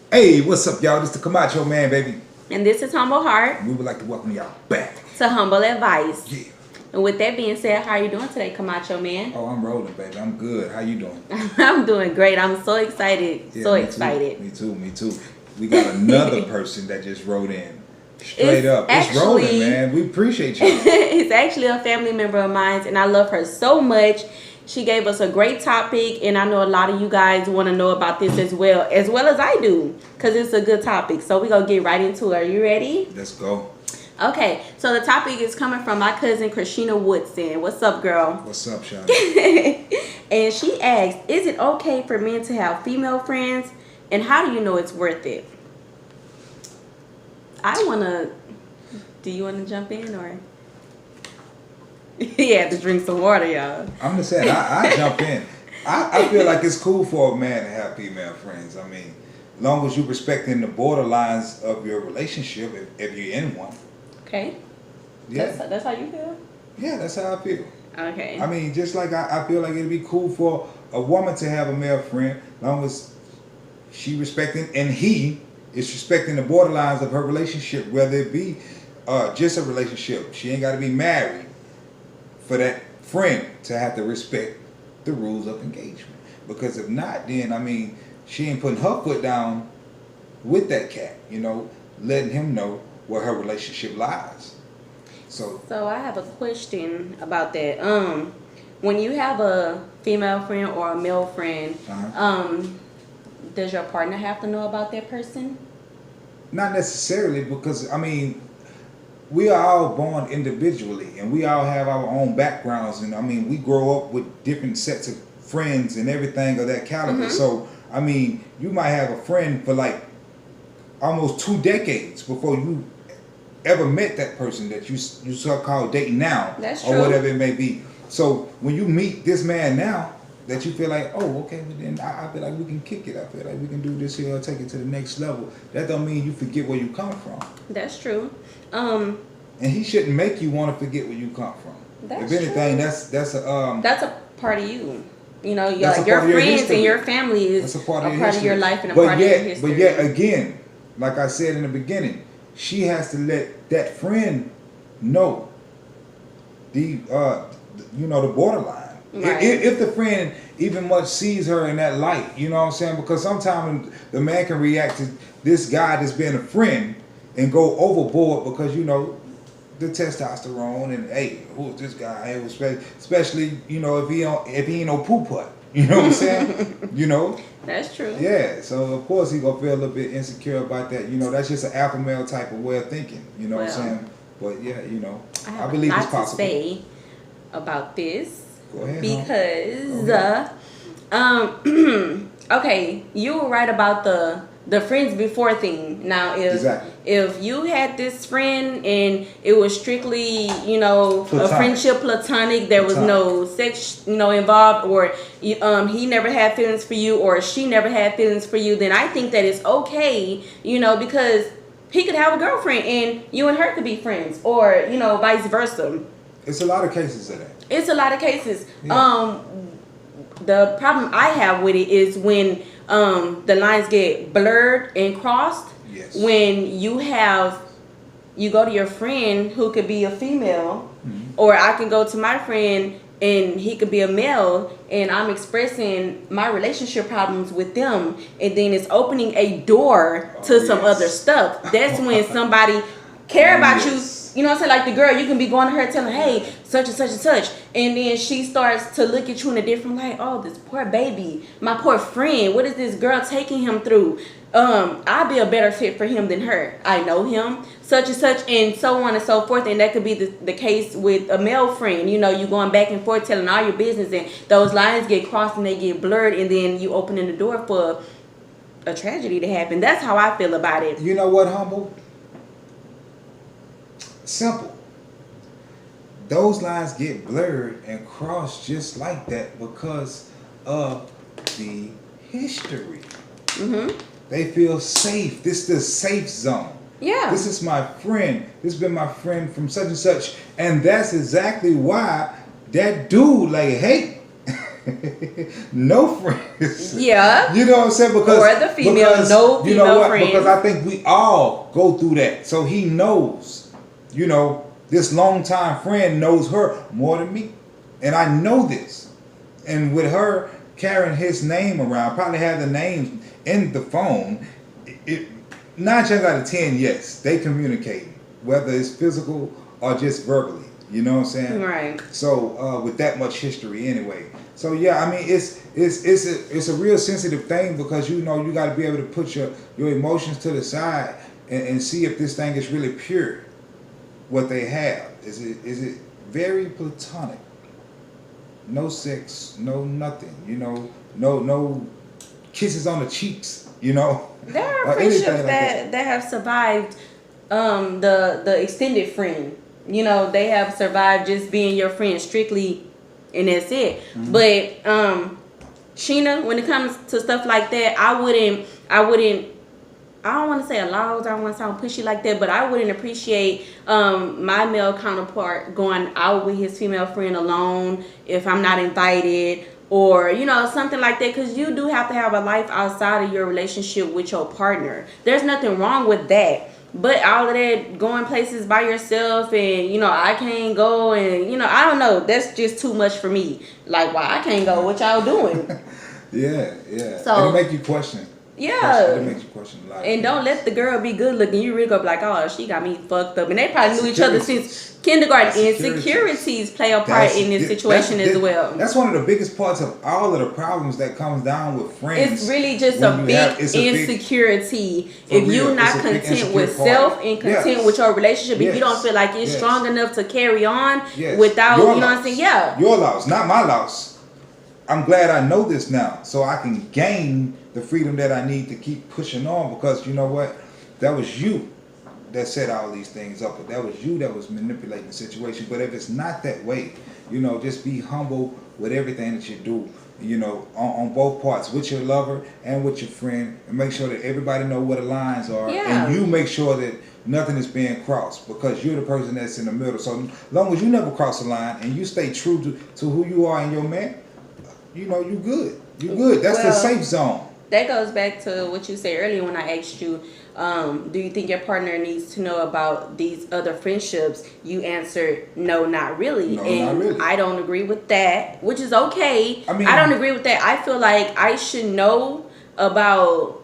Hey, what's up, y'all? This is the Camacho Man, baby. And this is Humble Heart We would like to welcome y'all back. to Humble Advice. Yeah. And with that being said, how are you doing today, Camacho Man? Oh, I'm rolling, baby. I'm good. How you doing? I'm doing great. I'm so excited. Yeah, so me excited. Too. Me too. We got another person that just wrote in. Straight up. It's actually, rolling, man. We appreciate you. It's actually a family member of mine, and I love her so much. She gave us a great topic, and I know a lot of you guys want to know about this as well as I do, because it's a good topic. So we're going to get right into it. Are you ready? Let's go. Okay, so the topic is coming from my cousin, Christina Woodson. What's up, girl? What's up, Shawty? And she asked, is it okay for men to have female friends, and how do you know it's worth it? Do you want to jump in, or? He had to drink some water, y'all. I'm just saying, I jump in. I feel like it's cool for a man to have female friends. I mean, as long as you're respecting the borderlines of your relationship, if you're in one. Okay. Yeah. That's how you feel? Yeah, that's how I feel. Okay. I mean, just like I feel like it'd be cool for a woman to have a male friend, as long as she respecting and he is respecting the borderlines of her relationship, whether it be just a relationship. She ain't got to be married for that friend to have to respect the rules of engagement. Because if not, then, I mean, she ain't putting her foot down with that cat, letting him know where her relationship lies. So I have a question about that. When you have a female friend or a male friend, does your partner have to know about that person? not necessarily, because, I mean, we are all born individually and we all have our own backgrounds, and I mean, we grow up with different sets of friends and everything of that caliber. Mm-hmm. So I mean, you might have a friend for like almost 2 decades before you ever met that person that you so-called dating now. That's or true. whatever it may be. So when you meet this man now, that you feel like, oh, okay, well then I feel like we can kick it. I feel like we can do this here, take it to the next level. That don't mean you forget where you come from. That's true. And he shouldn't make you want to forget where you come from. That's if anything, true. that's a part of you. That's a your part of your friends history. and your family is That's a part of of your life and a part of your history. But yet again, like I said in the beginning, she has to let that friend know the borderline. Right. If the friend even much sees her in that light, you know what I'm saying? Because sometimes the man can react to this guy that's being a friend and go overboard because the testosterone and hey, who is this guy? Hey, especially if he ain't no poo putt. You know what I'm saying? That's true. Yeah. So of course he gonna feel a little bit insecure about that. That's just an alpha male type of way of thinking. You know what I'm saying? But yeah, I believe it's possible. I have a lot to say about this. Go ahead. Because okay, you were right about the friends before thing. Now if you had this friend and it was strictly a friendship, platonic, there was no sex involved, or he never had feelings for you or she never had feelings for you, then I think that it's okay, because he could have a girlfriend and you and her could be friends, or vice versa. It's a lot of cases of that. It's a lot of cases. Yeah. The problem I have with it is when the lines get blurred and crossed. Yes. When you go to your friend who could be a female, or I can go to my friend and he could be a male, and I'm expressing my relationship problems with them, and then it's opening a door to some other stuff. That's when somebody care about you. You know what I'm saying? Like the girl, you can be going to her telling, hey, such and such and such. And then she starts to look at you in a different light. Oh, this poor baby, my poor friend. What is this girl taking him through? I'd be a better fit for him than her. I know him, such and such, and so on and so forth. And that could be the case with a male friend. You going back and forth telling all your business, and those lines get crossed and they get blurred, and then you opening the door for a tragedy to happen. That's how I feel about it. You know what, Humble? Simple. Those lines get blurred and crossed just like that because of the history. Mm-hmm. They feel safe. This is the safe zone. Yeah. This is my friend. This has been my friend from such and such. And that's exactly why that dude, like, hey, no friends. Yeah. You know what I'm saying? Because or the female, no female you know what? friends. Because I think we all go through that. So he knows, you know, this longtime friend knows her more than me. And I know this. And with her carrying his name around, probably have the names in the phone, 9 times out of 10, yes, they communicate, whether it's physical or just verbally. You know what I'm saying? Right. So with that much history, anyway. So yeah, I mean, it's a real sensitive thing because you know you got to be able to put your emotions to the side and see if this thing is really pure. What they have is it very platonic? No sex, no nothing. You know, no kisses on the cheeks. You know. There are friendships like that have survived the extended friend. You know, they have survived just being your friend strictly, and that's it. Mm-hmm. But Sheena, when it comes to stuff like that, I don't want to say allows, I don't want to sound pushy like that, but I wouldn't appreciate my male counterpart going out with his female friend alone if I'm not invited, or you know, something like that, because you do have to have a life outside of your relationship with your partner. There's nothing wrong with that. But all of that going places by yourself and, you know, I can't go and, you know, I don't know. That's just too much for me. Like, why I can't go? What y'all doing? Yeah. So, it'll make you question. Yeah. It'll make you question a lot. And don't let the girl be good looking. You really go like, oh, she got me fucked up. And they probably knew each other since kindergarten. Insecurities play a part in this situation as well. That's one of the biggest parts of all of the problems that comes down with friends. It's really just a big insecurity. If you're not content with self and content with your relationship, if you don't feel like it's strong enough to carry on without, you know what I'm saying? Yeah. Your loss, not my loss. I'm glad I know this now, so I can gain the freedom that I need to keep pushing on, because you know what? That was you that set all these things up. But that was you that was manipulating the situation. But if it's not that way, you know, just be humble with everything that you do, you know, on both parts, with your lover and with your friend, and make sure that everybody know what the lines are. Yeah. And you make sure that nothing is being crossed, because you're the person that's in the middle. So long as you never cross the line and you stay true to who you are and your man, you know, you good. You good. That's the safe zone. That goes back to what you said earlier when I asked you, do you think your partner needs to know about these other friendships? You answered, no, not really. No, and not really. I don't agree with that, which is okay. I don't agree with that. I feel like I should know about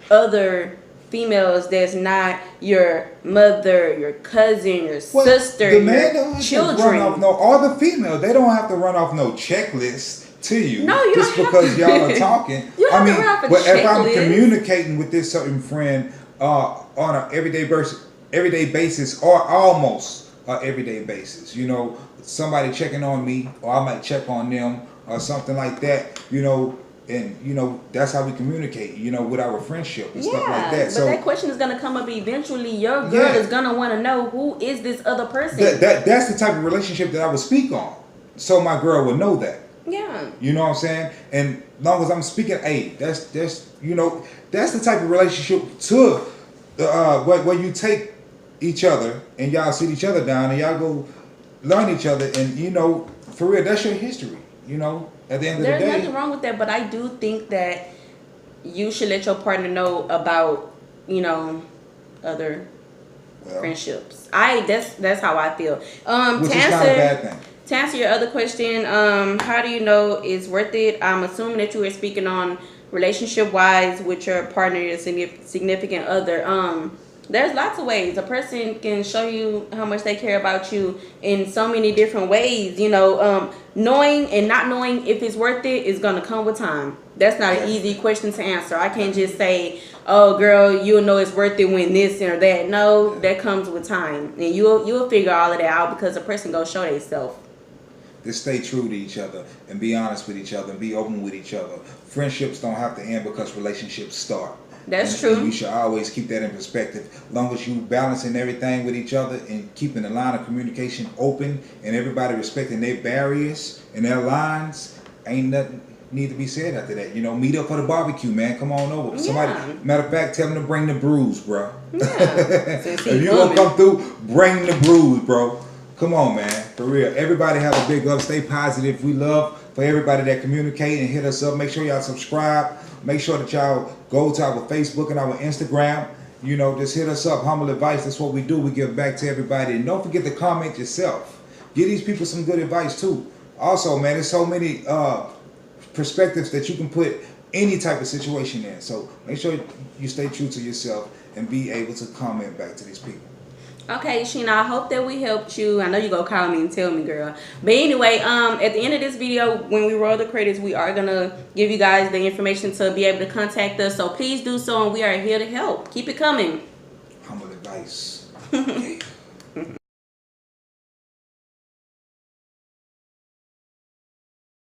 other females that's not your mother, your cousin, your sister, the man your don't have children. to run off or the female, they don't have to run off no checklist to you. No, you just don't because y'all are talking. You don't have to run off a but if I'm checklist. communicating with this certain friend on an everyday basis, or almost an everyday basis, you know, somebody checking on me, or I might check on them, or something like that, you know. And you know, that's how we communicate, you know, with our friendship and stuff like that. But So that question is gonna come up eventually. Your girl is gonna want to know, who is this other person. That's the type of relationship that I would speak on, so my girl would know that. Yeah. You know what I'm saying? And long as I'm speaking, hey, that's you know, that's the type of relationship to where you take each other and y'all sit each other down and y'all go learn each other, and you know, for real, that's your history. You know, at the end of the day, there's nothing wrong with that, but I do think that you should let your partner know about, you know, other friendships. That's how I feel. Which is not a bad thing. To answer your other question, how do you know it's worth it? I'm assuming that you were speaking on relationship wise with your partner, your significant other. There's lots of ways a person can show you how much they care about you in so many different ways. You know, knowing and not knowing if it's worth it is gonna come with time. That's not an easy question to answer. I can't just say, oh girl, you'll know it's worth it when this or that. No, that comes with time, and you'll figure all of that out, because a person goes show themselves. Just stay true to each other and be honest with each other and be open with each other. Friendships don't have to end because relationships start. That's true. And we should always keep that in perspective. As long as you balancing everything with each other and keeping the line of communication open and everybody respecting their barriers and their lines, ain't nothing need to be said after that. You know, meet up for the barbecue, man. Come on over. Somebody, matter of fact, tell them to bring the brews, bro. Yeah. If you gonna come through, bring the brews, bro. Come on, man. For real. Everybody have a big up. Stay positive. We love for everybody that communicate and hit us up. Make sure y'all subscribe. Make sure that y'all go to our Facebook and our Instagram. You know, just hit us up. Humble advice. That's what we do. We give back to everybody. And don't forget to comment yourself. Give these people some good advice too. Also, man, there's so many perspectives that you can put any type of situation in. So make sure you stay true to yourself and be able to comment back to these people. Okay, Sheena, I hope that we helped you. I know you gonna call me and tell me, girl. But anyway, at the end of this video, when we roll the credits, we are gonna give you guys the information to be able to contact us. So please do so, and we are here to help. Keep it coming. Humble advice. Yeah.